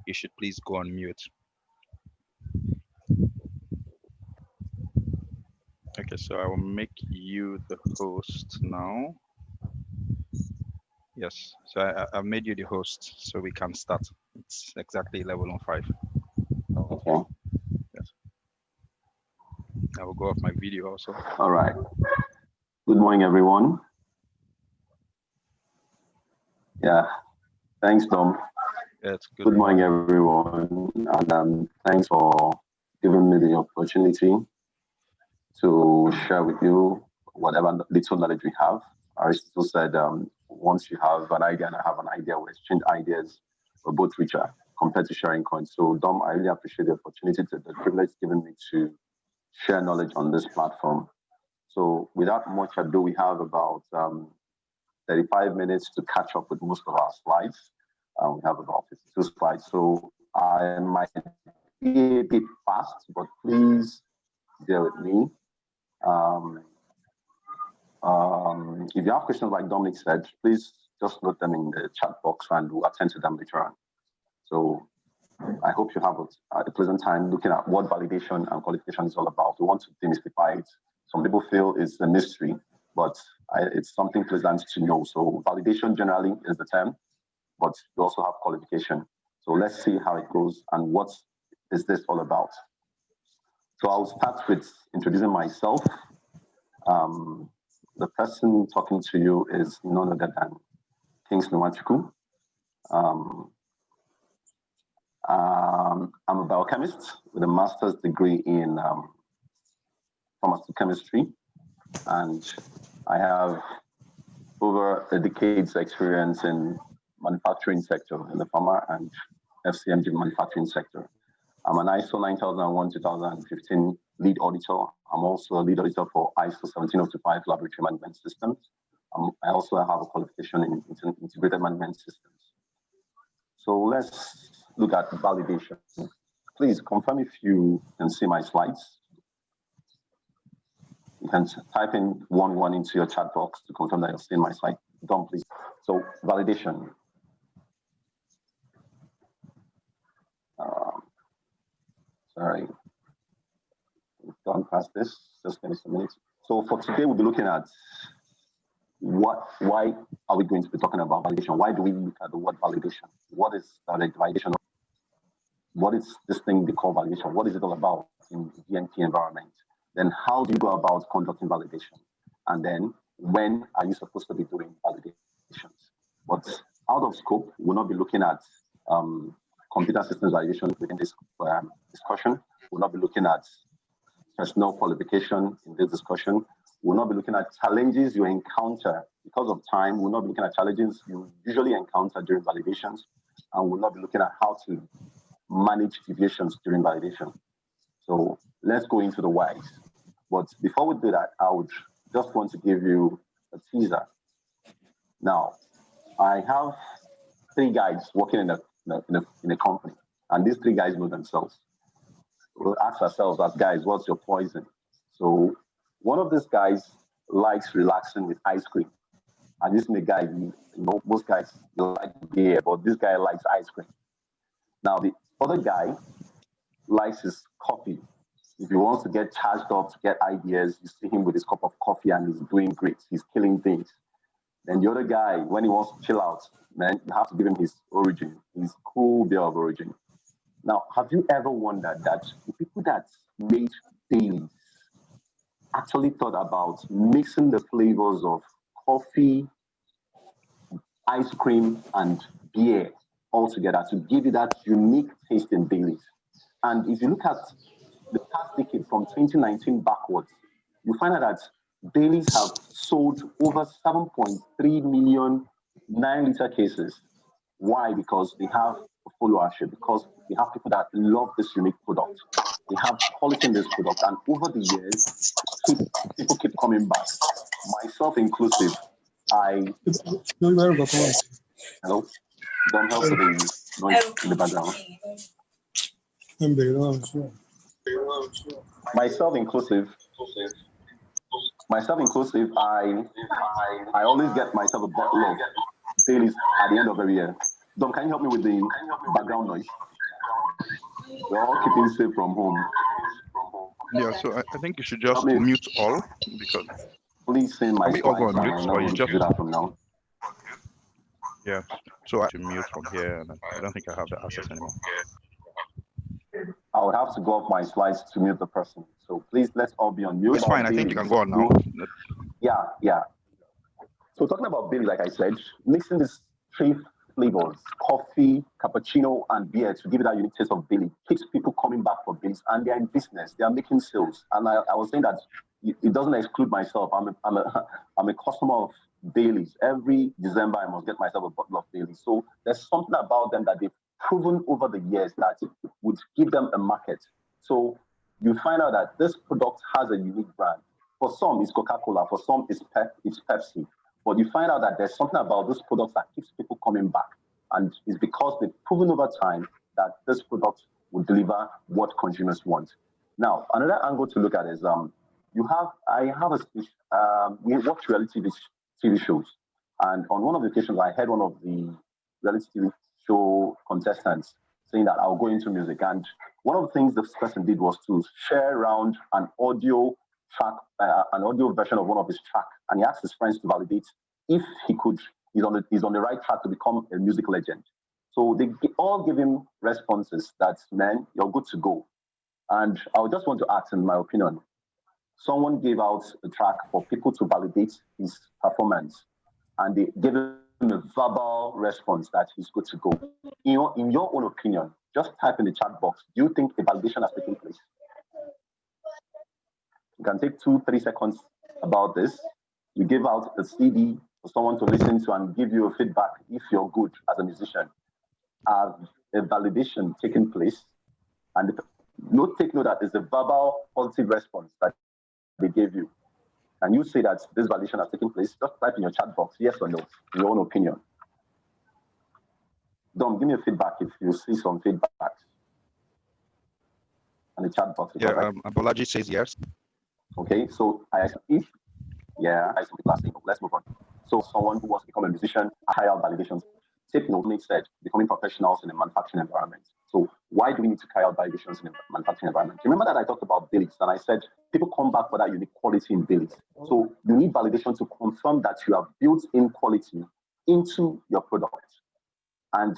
you should please go on mute. Okay, so I will make you the host now. Yes, so I've made you the host, so we can start. It's exactly 11:05. Okay. Yes. I will go off my video also. All right. Good morning, everyone. Yeah. Thanks, Dom. Yes, good morning, everyone. And thanks for giving me the opportunity to share with you whatever little knowledge we have. Aristotle said, once you have an idea and I have an idea, we exchange ideas, we're both richer compared to sharing coins. So, Dom, I really appreciate the opportunity, the privilege given me to share knowledge on this platform. So, without much ado, we have about 35 minutes to catch up with most of our slides. We have about 52 slides. So, I might be a bit fast, but please bear with me. If you have questions, like Dominic said, please just note them in the chat box and we'll attend to them later on. So I hope you have a pleasant time looking at what validation and qualification is all about. We want to demystify it. Some people feel it's a mystery, but it's something pleasant to know. So validation generally is the term, but we also have qualification. So let's see how it goes and what is this all about. So I'll start with introducing myself. The person talking to you is none other than Kingsley Nwachukwu. I'm a biochemist with a master's degree in pharmaceutical chemistry, and I have over a decade's experience in manufacturing sector, in the pharma and FCMG manufacturing sector. I'm an ISO 9001-2015 lead auditor. I'm also a lead auditor for ISO 17025 laboratory management systems. I also have a qualification in integrated management systems. So let's look at validation. Please confirm if you can see my slides. You can type in 11 into your chat box to confirm that you're seeing my slide. Done, please. So validation. Sorry, we've gone past this. Just give me some minutes. So for today, we'll be looking at why are we going to be talking about validation? Why do we look at the word validation? What is validation? What is this thing they call validation? What is it all about in the DNP environment? Then how do you go about conducting validation? And then when are you supposed to be doing validations? But out of scope, we'll not be looking at computer systems validation within this discussion. We'll not be looking at personal qualification in this discussion. We'll not be looking at challenges you encounter because of time. We'll not be looking at challenges you usually encounter during validations. And we'll not be looking at how to manage deviations during validation. So let's go into the whys. But before we do that, I would just want to give you a teaser. Now, I have 3 guys working in a company, and these 3 guys know themselves. We'll ask ourselves as guys, what's your poison? So one of these guys likes relaxing with ice cream. And this is the guy, most guys like beer, but this guy likes ice cream. Now the other guy likes his coffee. If he wants to get charged up, to get ideas, you see him with his cup of coffee and he's doing great. He's killing things. Then the other guy, when he wants to chill out, man, you have to give him his origin, his cool beer of origin. Now, have you ever wondered that the people that made Baileys actually thought about mixing the flavors of coffee, ice cream, and beer all together to give you that unique taste in Baileys? And if you look at the past decade from 2019 backwards, you find out that Baileys have sold over 7.3 million 9-liter cases. Why? Because they have a followership, because they have people that love this unique product. They have quality in this product, and over the years, people keep coming back, myself inclusive. Hello? Don't help with the noise in the background. Myself inclusive, I always get myself a bottle of Baileys at the end of every year. Dom, can you help me with the background noise? We're all keeping safe from home. Yeah, so I think you should just Help me. mute all because Please send my can we all go slides, on and mute I know or you how to just do that from now. yeah. So I have to mute from here, and I don't think I have the access anymore. I would have to go off my slides to mute the person. So please, let's all be on mute. It's fine. I think you can go on now. Yeah. So talking about Bailey, like I said, mixing these three flavors, coffee, cappuccino, and beer to give it that unique taste of Bailey keeps people coming back for Baileys, and they're in business. They are making sales. And I was saying that it doesn't exclude myself. I'm a customer of Baileys. Every December, I must get myself a bottle of Baileys. So there's something about them that they've proven over the years that would give them a market. So you find out that this product has a unique brand. For some, it's Coca-Cola. For some, it's Pepsi. But you find out that there's something about this product that keeps people coming back. And it's because they've proven over time that this product will deliver what consumers want. Now, another angle to look at is we watch reality TV shows. And on one of the occasions, I heard one of the reality TV show contestants saying that I'll go into music. And one of the things this person did was to share around an audio track, an audio version of one of his tracks, and he asked his friends to validate if he's on the right track to become a music legend. So they all give him responses that, man, you're good to go. And I would just want to ask, in my opinion, someone gave out a track for people to validate his performance, and they gave him a verbal response that he's good to go. In your own opinion, just type in the chat box, do you think a validation has taken place? You can take 2-3 seconds about this. You give out a CD for someone to listen to and give you a feedback if you're good as a musician. Have a validation taken place? And take note that it's a verbal positive response that they gave you. And you say that this validation has taken place, just type in your chat box, yes or no, in your own opinion. Dom, give me a feedback if you see some feedback in the chat box. Yeah, Bolaji says yes. Okay, so let's move on. So someone who wants to become a musician, higher validations. Take note, Nick said, becoming professionals in a manufacturing environment. So why do we need to carry out validations in a manufacturing environment? Remember that I talked about Baileys, and I said people come back for that unique quality in Baileys. So you need validation to confirm that you have built in quality into your product. And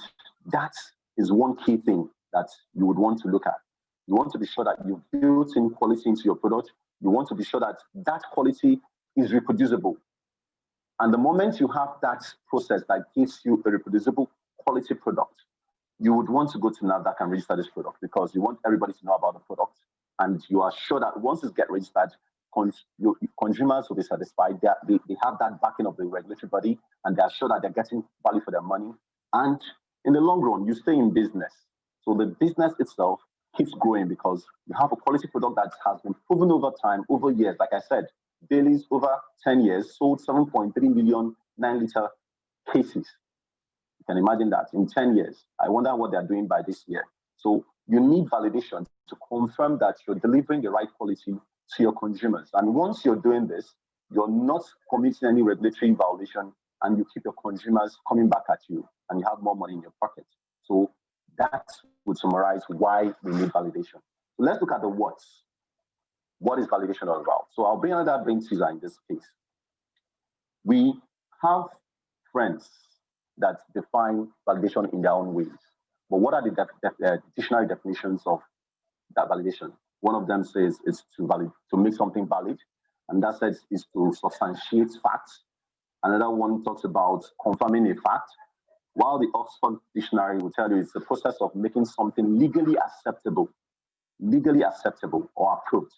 that is one key thing that you would want to look at. You want to be sure that you've built in quality into your product. You want to be sure that that quality is reproducible. And the moment you have that process that gives you a reproducible quality product, you would want to go to NAFDAC and register this product because you want everybody to know about the product. And you are sure that once it gets registered, consumers will be satisfied. They have that backing of the regulatory body, and they are sure that they're getting value for their money. And in the long run, you stay in business. So the business itself keeps growing because you have a quality product that has been proven over time, over years. Like I said, Baileys over 10 years sold 7.3 million 9-liter cases. You can imagine that in 10 years. I wonder what they're doing by this year. So you need validation to confirm that you're delivering the right quality to your consumers. And once you're doing this, you're not committing any regulatory violation, and you keep your consumers coming back at you, and you have more money in your pocket. So that would summarize why we need validation. So let's look at the what's. What is validation all about? So I'll bring another brain teaser in this case. We have friends that define validation in their own ways. But what are the dictionary definitions of that validation? One of them says it's to make something valid, and that says is to substantiate facts. Another one talks about confirming a fact, while the Oxford Dictionary will tell you it's the process of making something legally acceptable or approved.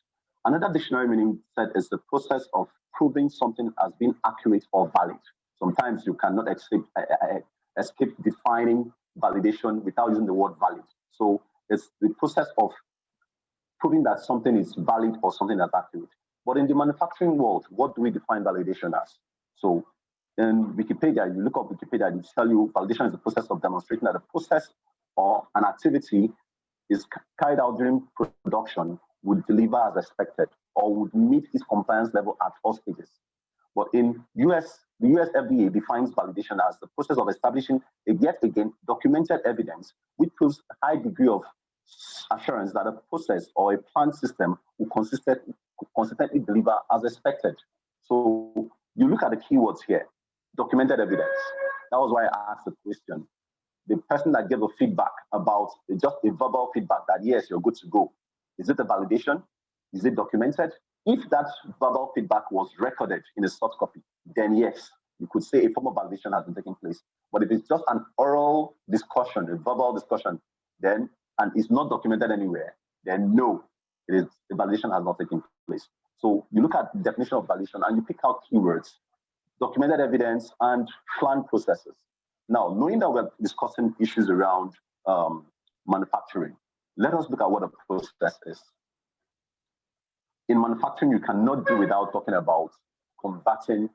Another dictionary meaning said is the process of proving something as being accurate or valid. Sometimes you cannot escape defining validation without using the word valid. So it's the process of proving that something is valid or something that's accurate. But in the manufacturing world, what do we define validation as? So in Wikipedia, you look up Wikipedia, it tell you validation is the process of demonstrating that the process or an activity is carried out during production would deliver as expected or would meet its compliance level at all stages. But in the US FDA defines validation as the process of establishing a yet again documented evidence which proves a high degree of assurance that a process or a planned system will consistently deliver as expected. So you look at the keywords here, documented evidence. That was why I asked the question. The person that gave a feedback about just a verbal feedback that yes, you're good to go. Is it a validation? Is it documented? If that verbal feedback was recorded in a soft copy, then yes, you could say a form of validation has been taking place. But if it's just an oral discussion, a verbal discussion, then, and it's not documented anywhere, then no, the validation has not taken place. So you look at the definition of validation and you pick out keywords, documented evidence and planned processes. Now, knowing that we're discussing issues around manufacturing, let us look at what a process is. In manufacturing, you cannot do without talking about converting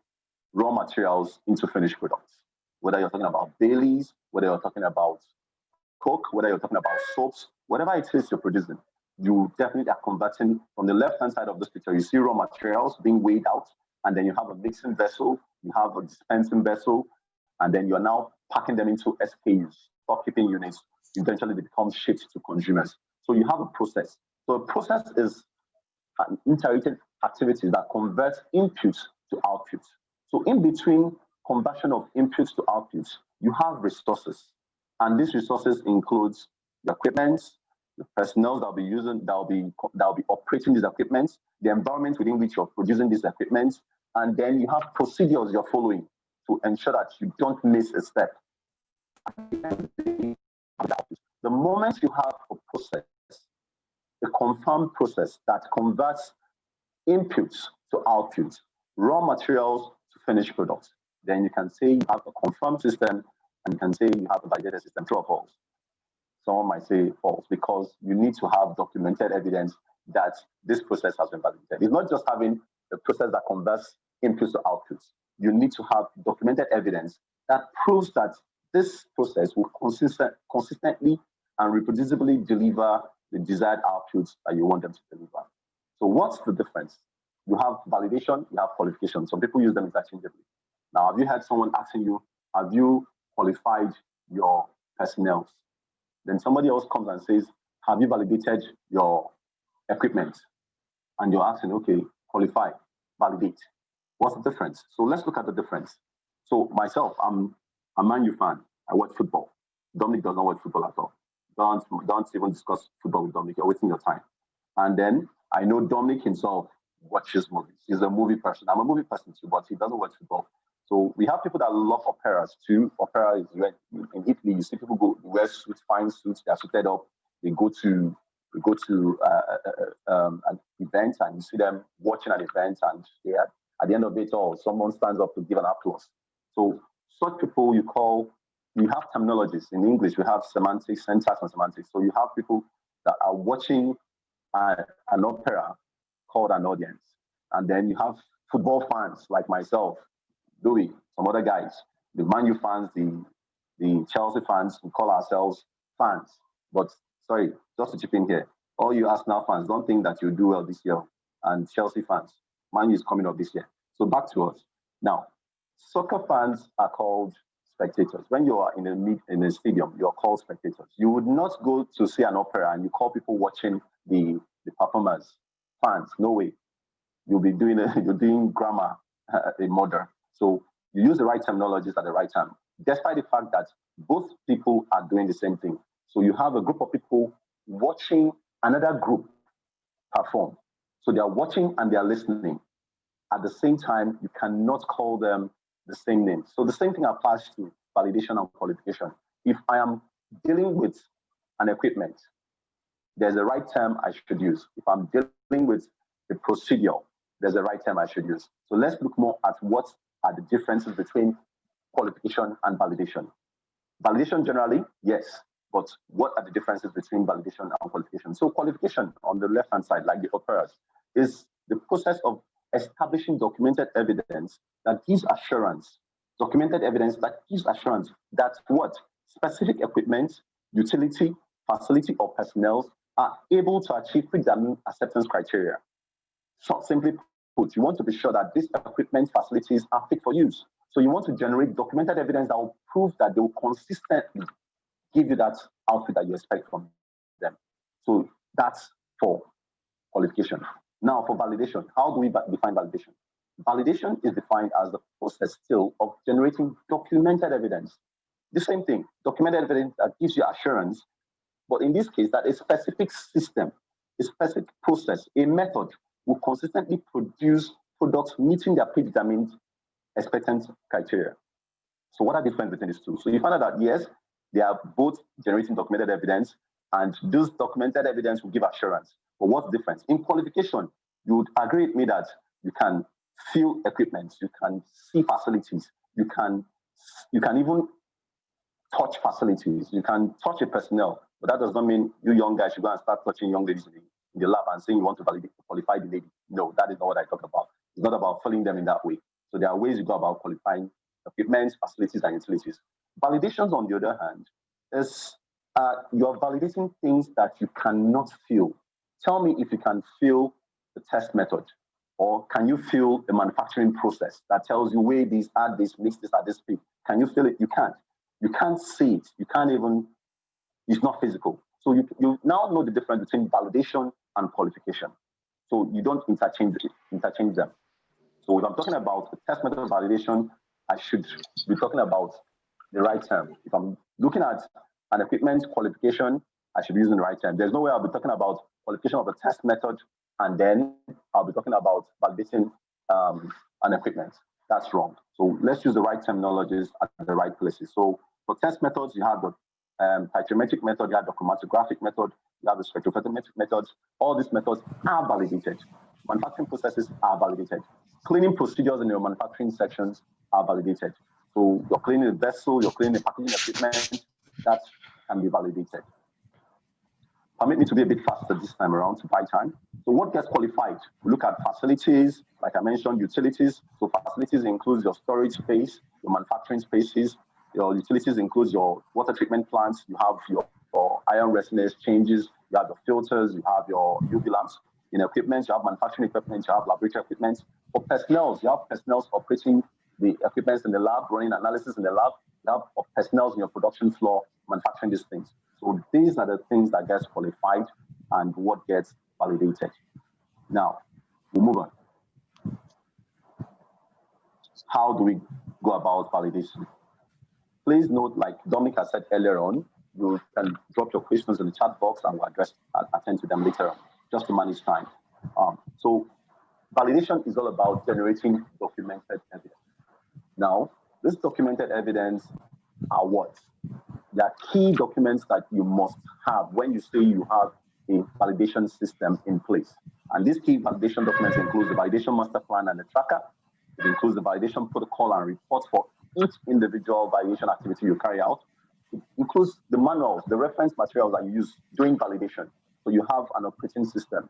raw materials into finished products. Whether you're talking about Baileys, whether you're talking about Coke, whether you're talking about soaps, whatever it is you're producing, you definitely are converting. From the left-hand side of this picture, you see raw materials being weighed out, and then you have a mixing vessel, you have a dispensing vessel, and then you're now packing them into SKUs, stock keeping units. Eventually, they become shipped to consumers. So you have a process. So a process is an iterative activity that converts inputs to outputs. So in between conversion of inputs to outputs, you have resources. And these resources includes the equipment, the personnel that will be using, that will be operating these equipment, the environment within which you're producing these equipment, and then you have procedures you're following to ensure that you don't miss a step. The moment you have a process, a confirmed process that converts inputs to outputs, raw materials to finished products, then you can say you have a confirmed system and you can say you have a validated system. True or false? Someone might say false because you need to have documented evidence that this process has been validated. It's not just having a process that converts inputs to outputs. You need to have documented evidence that proves that this process will consistently and reproducibly deliver the desired outputs that you want them to deliver. So what's the difference? You have validation, you have qualification. Some people use them interchangeably. Now, have you had someone asking you, have you qualified your personnel? Then somebody else comes and says, have you validated your equipment? And you're asking, okay, qualify, validate. What's the difference? So let's look at the difference. So myself, I'm a Man U fan. I watch football. Dominic does not watch football at all. Don't even discuss football with Dominic. You're wasting your time. And then I know Dominic himself watches movies. He's a movie person. I'm a movie person too, but he doesn't watch football. So we have people that love operas too. Opera is in Italy. You see people go wear suits, fine suits. They're suited up. They go to an event and you see them watching an event, and they are, at the end of it all, someone stands up to give an applause. So such people you have terminologies. In English, we have semantics, syntax, and semantics. So you have people that are watching an opera called an audience. And then you have football fans like myself, Louis, some other guys, the Man U fans, the Chelsea fans, we call ourselves fans. But sorry, just to chip in here, all you Arsenal fans, don't think that you do well this year. And Chelsea fans, Man U is coming up this year. So back to us. Now, soccer fans are called spectators. When you are in a stadium, you're called spectators. You would not go to see an opera and you call people watching the performers fans. No way. You're doing grammar, a murder. So you use the right terminologies at the right time, despite the fact that both people are doing the same thing. So you have a group of people watching another group perform. So they are watching and they are listening. At the same time, you cannot call them the same name. So the same thing applies to validation and qualification. If I am dealing with an equipment, there's a right term I should use. If I'm dealing with a procedure, there's a right term I should use. So let's look more at what are the differences between qualification and validation. Validation generally, yes, but what are the differences between validation and qualification? So qualification on the left-hand side, like the operas, is the process of establishing documented evidence that gives assurance, that what? Specific equipment, utility, facility, or personnel are able to achieve pre-examined acceptance criteria. So simply put, you want to be sure that these equipment facilities are fit for use. So you want to generate documented evidence that will prove that they will consistently give you that output that you expect from them. So that's for qualification. Now for validation, how do we define validation? Validation is defined as the process still of generating documented evidence. The same thing, documented evidence that gives you assurance, but in this case, that a specific system, a specific process, a method will consistently produce products meeting their predetermined expectant criteria. So what are the differences between these two? So you find out that yes, they are both generating documented evidence, and this documented evidence will give assurance. But what's the difference? In qualification, you would agree with me that you can feel equipment, you can see facilities, you can even touch facilities, you can touch a personnel, but that does not mean you young guys should go and start touching young ladies in the lab and saying you want to qualify the lady. No, that is not what I talk about. It's not about filling them in that way. So there are ways you go about qualifying equipment, facilities, and utilities. Validations, on the other hand, is you're validating things that you cannot feel. Tell me if you can feel the test method, or can you feel the manufacturing process that tells you weigh this, add this, mix this at this speed? Can you feel it? You can't. You can't see it. You can't even, it's not physical. So you now know the difference between validation and qualification. So you don't interchange them. So if I'm talking about the test method validation, I should be talking about the right term. If I'm looking at an equipment qualification, I should be using the right term. There's no way I'll be talking about qualification of a test method and then I'll be talking about validating an equipment. That's wrong. So let's use the right terminologies at the right places. So for test methods, you have the titration method, you have the chromatographic method, you have the spectrophotometric methods. All these methods are validated. Manufacturing processes are validated. Cleaning procedures in your manufacturing sections are validated. So you're cleaning a vessel, you're cleaning the packaging equipment, that can be validated. Permit me to be a bit faster this time around to buy time. So what gets qualified? We look at facilities, like I mentioned, utilities. So facilities includes your storage space, your manufacturing spaces. Your utilities includes your water treatment plants. You have your iron resiness changes. You have your filters. You have your UV lamps. In equipment, you have manufacturing equipment. You have laboratory equipment. For personnel, you have personnel operating the equipment in the lab, running analysis in the lab. You have personnel in your production floor manufacturing these things. So these are the things that gets qualified and what gets validated. Now, we move on. How do we go about validation? Please note, like Dominic has said earlier on, you can drop your questions in the chat box and we'll attend to them later on, just to manage time. So validation is all about generating documented evidence. Now, this documented evidence are what? There are key documents that you must have when you say you have a validation system in place. And these key validation documents include the validation master plan and the tracker. It includes the validation protocol and report for each individual validation activity you carry out. It includes the manuals, the reference materials that you use during validation. So you have an operating system.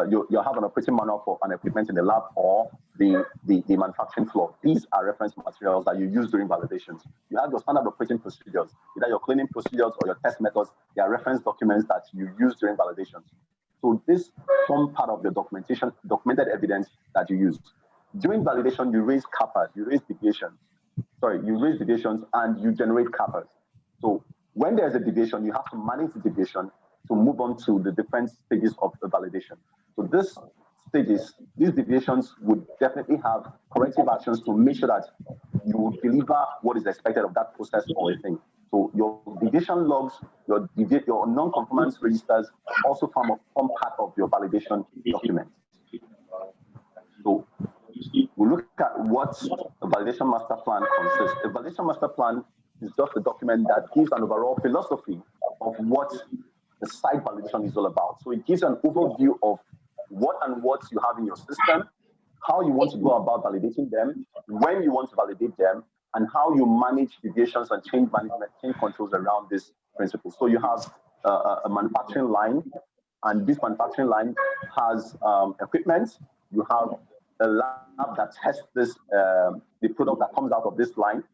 You have an operating manual for an equipment in the lab or the manufacturing floor. These are reference materials that you use during validations. You have your standard operating procedures, either your cleaning procedures or your test methods. They are reference documents that you use during validations. So this forms part of the documented evidence that you use. During validation, you raise kappas, you raise deviations. You raise deviations and you generate kappas. So when there's a deviation, you have to manage the deviation to move on to the different stages of the validation. So these deviations would definitely have corrective actions to make sure that you deliver what is expected of that process or a thing. So your deviation logs, your non-conformance registers also form part of your validation document. So we look at what a validation master plan consists. A validation master plan is just a document that gives an overall philosophy of what the site validation is all about. So it gives an overview of what you have in your system, how you want to go about validating them, when you want to validate them, and how you manage deviations and change management, change controls around this principle. So you have a manufacturing line, and this manufacturing line has equipment. You have a lab that tests this, the product that comes out of this line,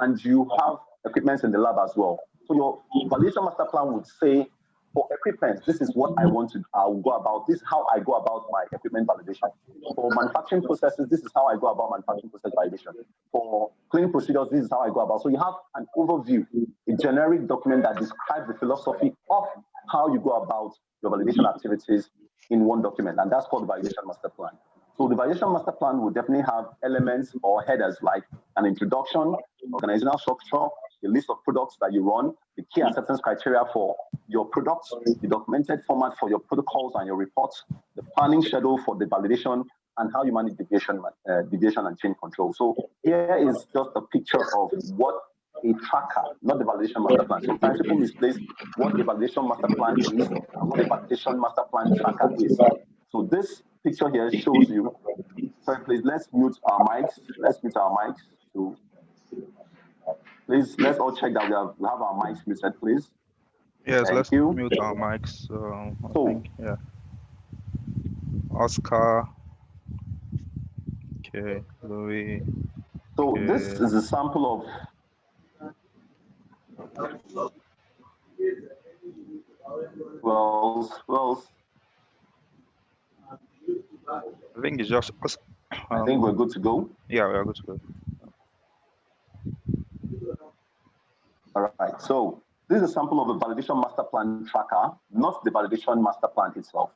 and you have equipment in the lab as well. So your validation master plan would say, for equipment, this is what I'll go about. This is how I go about my equipment validation. For manufacturing processes, this is how I go about manufacturing process validation. For cleaning procedures, this is how I go about. So you have an overview, a generic document that describes the philosophy of how you go about your validation activities in one document, and that's called the validation master plan. So the validation master plan will definitely have elements or headers like an introduction, organizational structure, the list of products that you run, the key acceptance criteria for your products, the documented format for your protocols and your reports, the planning schedule for the validation, and how you manage deviation and change control. So here is just a picture of what a tracker, not the validation master plan. Sometimes people misplace what the validation master plan is and what the validation master plan tracker is. So this picture here shows you. Sorry, please, let's mute our mics. Let's mute our mics. So please, let's all check that we have our mics muted, please. Yes, Thank let's you. mute our mics. I think, yeah. Oscar. Okay, Louis. So okay. This is a sample of well. I think it's just. I think we're good to go. Yeah, we are good to go. All right. So this is a sample of the validation master plan tracker, not the validation master plan itself.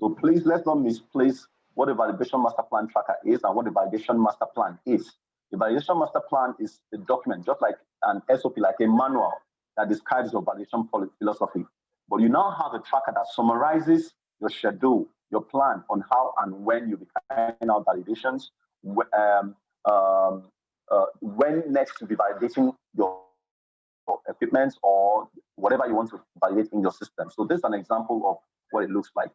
So please, let's not misplace what the validation master plan tracker is and what the validation master plan is. The validation master plan is a document, just like an SOP, like a manual that describes your validation philosophy. But you now have a tracker that summarizes your schedule, your plan on how and when you be carrying out validations, when next to be validating your equipment or whatever you want to validate in your system. So this is an example of what it looks like.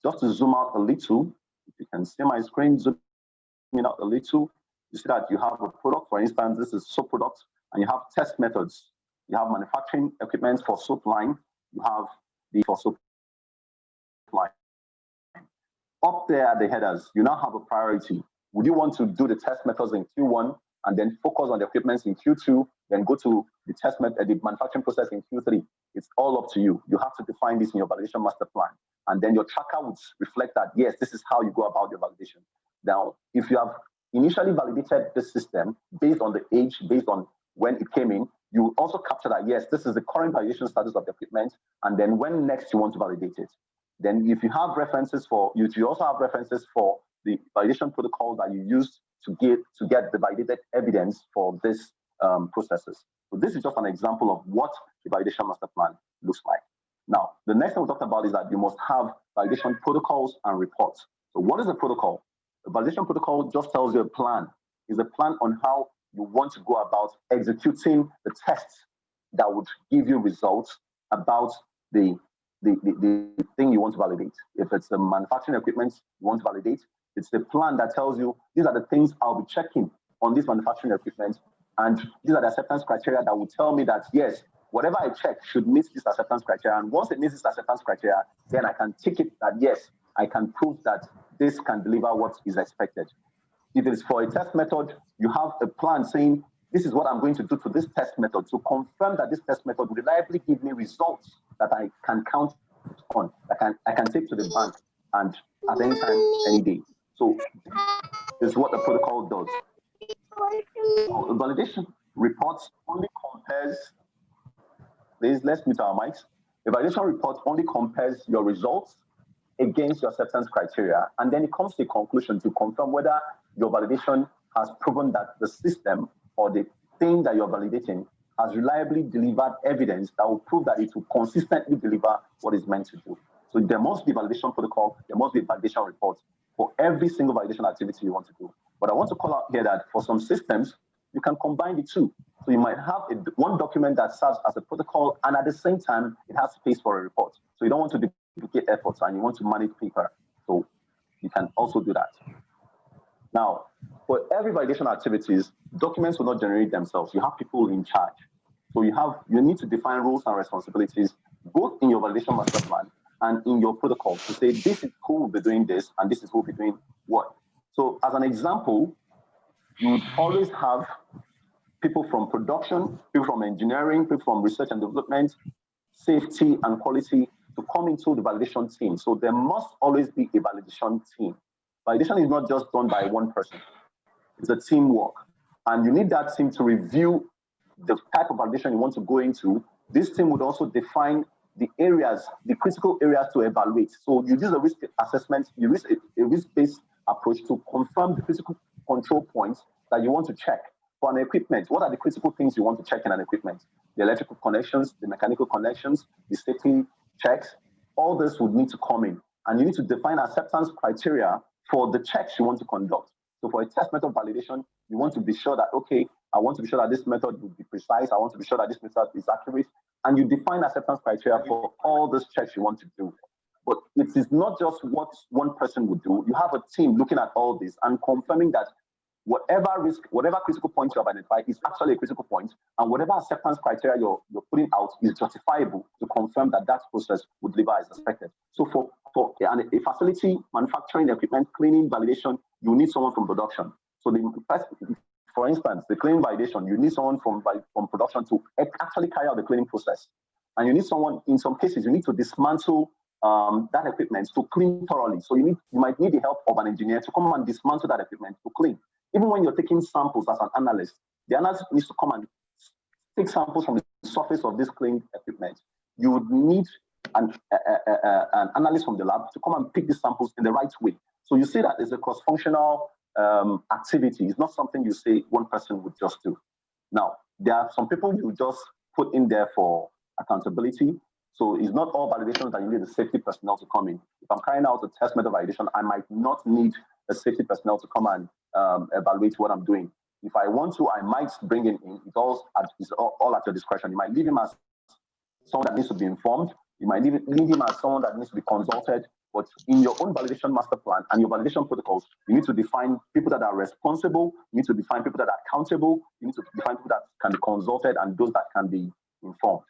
Just to zoom out a little, if you can see my screen, zoom out a little, you see that you have a product. For instance, this is soap product, and you have test methods. You have manufacturing equipment for soap line. You have the for soap line. Up there at the headers, you now have a priority. Would you want to do the test methods in Q1 and then focus on the equipment in Q2, then go to the test method, the manufacturing process in Q3? It's all up to you. You have to define this in your validation master plan. And then your tracker would reflect that, yes, this is how you go about your validation. Now, if you have initially validated the system based on the age, based on when it came in, you will also capture that, yes, this is the current validation status of the equipment, and then when next you want to validate it. Then if you have references for, you also have references for the validation protocol that you use to get the validated evidence for this processes. So this is just an example of what the validation master plan looks like. Now, the next thing we talked about is that you must have validation protocols and reports. So what is a protocol? The validation protocol just tells you a plan. It's a plan on how you want to go about executing the tests that would give you results about the thing you want to validate. If it's the manufacturing equipment you want to validate, it's the plan that tells you these are the things I'll be checking on this manufacturing equipment, and these are the acceptance criteria that will tell me that, yes, whatever I check should meet this acceptance criteria. And once it meets this acceptance criteria, then I can tick it that, yes, I can prove that this can deliver what is expected. If it's for a test method, you have a plan saying, this is what I'm going to do to this test method to confirm that this test method will reliably give me results that I can count on, that I can take to the bank and at any time, any day. So this is what the protocol does. The validation reports only compares, let's mute our mics. The validation report only compares your results against your acceptance criteria, and then it comes to a conclusion to confirm whether your validation has proven that the system or the thing that you're validating has reliably delivered evidence that will prove that it will consistently deliver what it's meant to do. So there must be validation protocol, there must be validation reports for every single validation activity you want to do. But I want to call out here that for some systems, you can combine the two. So you might have one document that serves as a protocol, and at the same time, it has space for a report. So you don't want to duplicate efforts and you want to manage paper. So you can also do that. Now, for every validation activities, documents will not generate themselves. You have people in charge. So you need to define roles and responsibilities, both in your validation master plan and in your protocol, to say this is who will be doing this and this is who will be doing what. So as an example, you would always have people from production, people from engineering, people from research and development, safety and quality to come into the validation team. So there must always be a validation team. Validation is not just done by one person. It's a teamwork. And you need that team to review the type of validation you want to go into. This team would also define the critical areas to evaluate. So you use a risk assessment, you use a risk-based approach to confirm the critical control points that you want to check. For an equipment, what are the critical things you want to check in an equipment? The electrical connections, the mechanical connections, the safety checks, all this would need to come in. And you need to define acceptance criteria for the checks you want to conduct. So for a test method validation, you want to be sure that, okay, I want to be sure that this method will be precise. I want to be sure that this method is accurate. And you define acceptance criteria for all those checks you want to do. But it is not just what one person would do. You have a team looking at all this and confirming that whatever critical point you have identified is actually a critical point, and whatever acceptance criteria you're putting out is justifiable to confirm that that process would deliver as expected. So for a facility, manufacturing equipment, cleaning, validation, you need someone from production. So for instance, the cleaning validation, you need someone from production to actually carry out the cleaning process. And you need someone, in some cases, you need to dismantle that equipment to clean thoroughly. So you might need the help of an engineer to come and dismantle that equipment to clean. Even when you're taking samples as an analyst, the analyst needs to come and take samples from the surface of this cleaned equipment. You would need an analyst from the lab to come and pick these samples in the right way. So you see that it's a cross-functional activity. It's not something you say one person would just do. Now, there are some people you just put in there for accountability. So it's not all validations that you need a safety personnel to come in. If I'm carrying out a test method validation, I might not need a safety personnel to come and evaluate what I'm doing. If I want to, I might bring him in. It's all at your discretion. You might leave him as someone that needs to be informed. You might leave him as someone that needs to be consulted. But in your own validation master plan and your validation protocols, you need to define people that are responsible. You need to define people that are accountable. You need to define people that can be consulted and those that can be informed.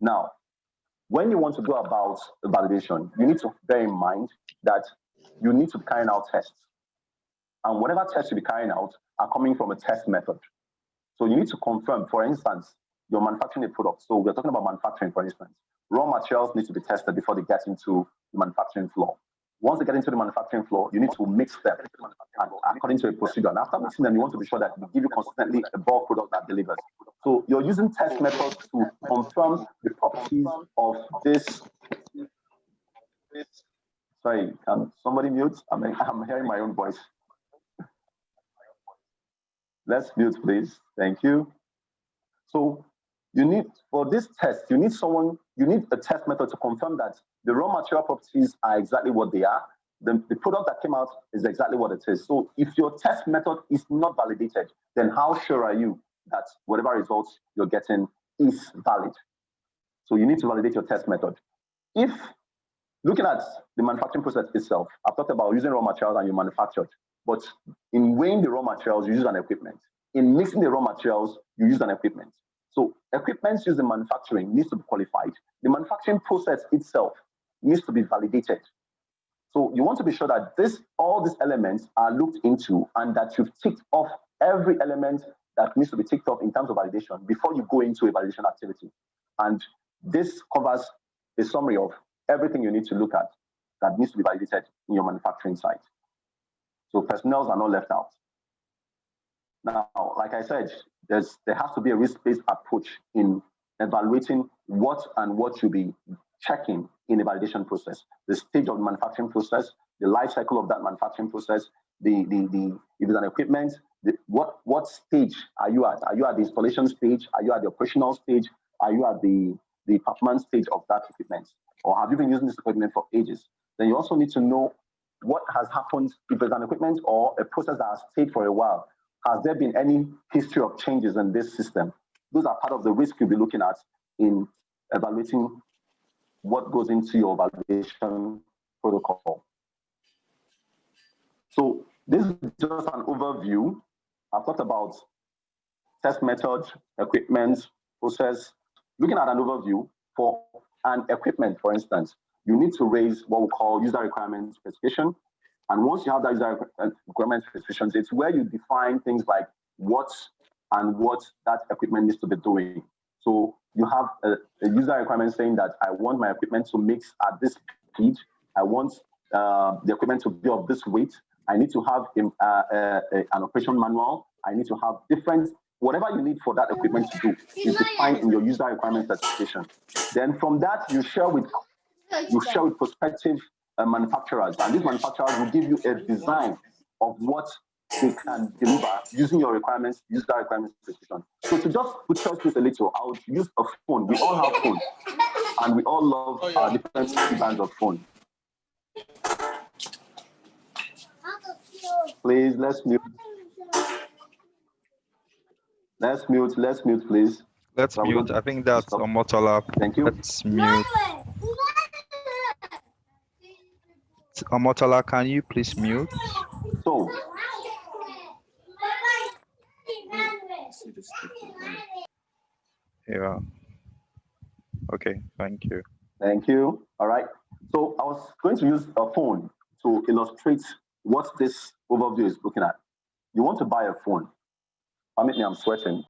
Now, when you want to go about validation, you need to bear in mind that you need to be carrying out tests. And whatever tests you be carrying out are coming from a test method. So you need to confirm, for instance, you're manufacturing a product. So we're talking about manufacturing, for instance. Raw materials need to be tested before they get into the manufacturing floor. Once they get into the manufacturing floor, you need to mix them according to a procedure. And after mixing them, you want to be sure that they give you consistently a bulk product that delivers. So you're using test methods to confirm the properties of this. Sorry, can somebody mute? I'm hearing my own voice. Let's mute, please. Thank you. So you need, for this test, you need a test method to confirm that the raw material properties are exactly what they are. The product that came out is exactly what it is. So if your test method is not validated, then how sure are you that whatever results you're getting is valid? So you need to validate your test method. If looking at the manufacturing process itself, I've talked about using raw materials and you manufactured, but in weighing the raw materials, you use an equipment. In mixing the raw materials, you use an equipment. So equipment used in manufacturing needs to be qualified. The manufacturing process itself needs to be validated. So you want to be sure that all these elements are looked into and that you've ticked off every element that needs to be ticked off in terms of validation before you go into a validation activity. And this covers a summary of everything you need to look at that needs to be validated in your manufacturing site. So personnel are not left out. Now, like I said, there has to be a risk-based approach in evaluating what should be checking in a validation process. The stage of the manufacturing process, the life cycle of that manufacturing process, if it's an equipment, what stage are you at? Are you at the installation stage? Are you at the operational stage? Are you at the performance stage of that equipment? Or have you been using this equipment for ages? Then you also need to know what has happened if it's an equipment or a process that has stayed for a while. Has there been any history of changes in this system? Those are part of the risk you'll be looking at in evaluating what goes into your validation protocol. So this is just an overview. I've talked about test method, equipment, process. Looking at an overview for an equipment, for instance, you need to raise what we call user requirement specification. And once you have that user requirement specifications, it's where you define things like what that equipment needs to be doing. So you have a user requirement saying that I want my equipment to mix at this speed. I want the equipment to be of this weight. I need to have an operation manual. I need to have different whatever you need for that equipment to do is defined in your user requirement specification. Then from that, you share with prospective manufacturers, and these manufacturers will give you a design of what they can deliver using your requirements, user requirements specification. So to just buttress this a little, I would use a phone. We all have phones, and we all love different brands of phone. Please, let's mute. Let's mute, please. Let's mute. I think that's Omotola. Thank you. Let's mute. Omotola, can you please mute? So, yeah. Okay, thank you. Thank you. All right. So I was going to use a phone to illustrate what this overview is looking at. You want to buy a phone. Permit me, I'm sweating.